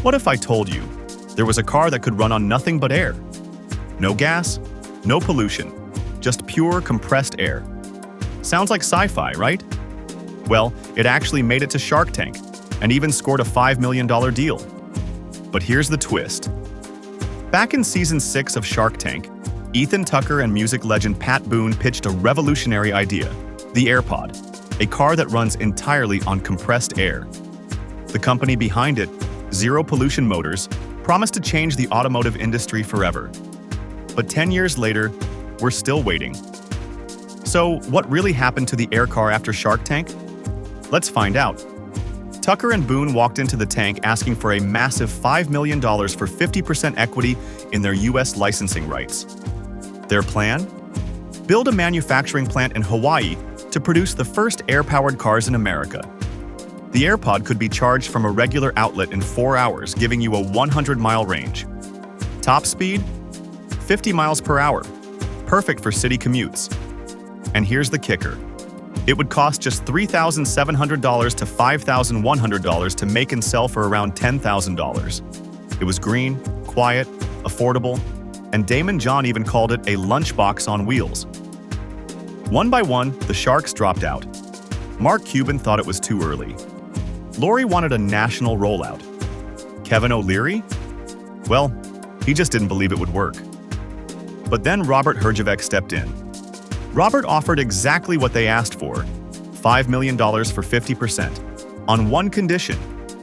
What if I told you there was a car that could run on nothing but air? No gas, no pollution, just pure compressed air. Sounds like sci-fi, right? Well, it actually made it to Shark Tank and even scored a $5 million deal. But here's the twist. Back in season 6 of Shark Tank, Ethan Tucker and music legend Pat Boone pitched a revolutionary idea, the AirPod, a car that runs entirely on compressed air. The company behind it, Zero Pollution Motors, promised to change the automotive industry forever. But 10 years later, we're still waiting. So, what really happened to the air car after Shark Tank? Let's find out. Tucker and Boone walked into the tank asking for a massive $5 million for 50% equity in their US licensing rights. Their plan? Build a manufacturing plant in Hawaii to produce the first air-powered cars in America. The AirPod could be charged from a regular outlet in 4 hours, giving you a 100-mile range. Top speed? 50 miles per hour, perfect for city commutes. And here's the kicker. It would cost just $3,700 to $5,100 to make and sell for around $10,000. It was green, quiet, affordable, and Damon John even called it a lunchbox on wheels. One by one, the Sharks dropped out. Mark Cuban thought it was too early. Lori wanted a national rollout. Kevin O'Leary? Well, he just didn't believe it would work. But then Robert Herjavec stepped in. Robert offered exactly what they asked for, $5 million for 50%, on one condition: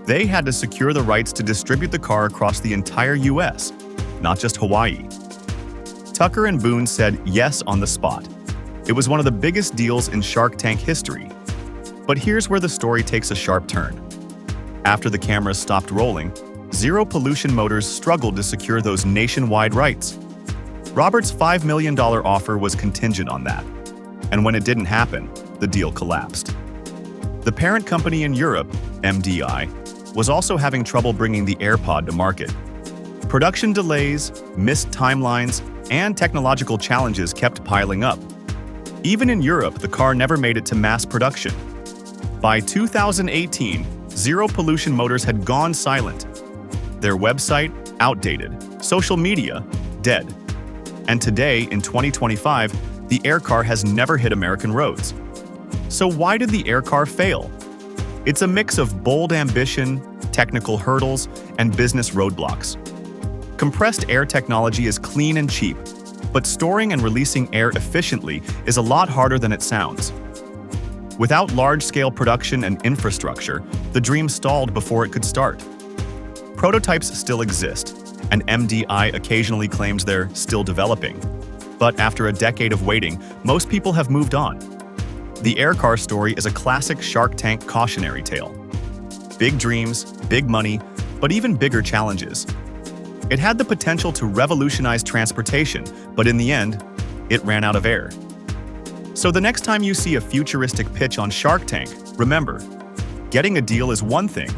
they had to secure the rights to distribute the car across the entire US, not just Hawaii. Tucker and Boone said yes on the spot. It was one of the biggest deals in Shark Tank history. But here's where the story takes a sharp turn. After the cameras stopped rolling, Zero Pollution Motors struggled to secure those nationwide rights. Robert's $5 million offer was contingent on that. And when it didn't happen, the deal collapsed. The parent company in Europe, MDI, was also having trouble bringing the AirPod to market. Production delays, missed timelines, and technological challenges kept piling up. Even in Europe, the car never made it to mass production. By 2018, Zero Pollution Motors had gone silent. Their website, outdated. Social media, dead. And today, in 2025, the air car has never hit American roads. So why did the air car fail? It's a mix of bold ambition, technical hurdles, and business roadblocks. Compressed air technology is clean and cheap, but storing and releasing air efficiently is a lot harder than it sounds. Without large-scale production and infrastructure, the dream stalled before it could start. Prototypes still exist, and MDI occasionally claims they're still developing. But after a decade of waiting, most people have moved on. The air car story is a classic Shark Tank cautionary tale. Big dreams, big money, but even bigger challenges. It had the potential to revolutionize transportation, but in the end, it ran out of air. So the next time you see a futuristic pitch on Shark Tank, remember, getting a deal is one thing,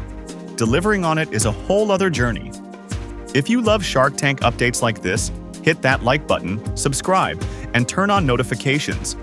delivering on it is a whole other journey. If you love Shark Tank updates like this, hit that like button, subscribe, and turn on notifications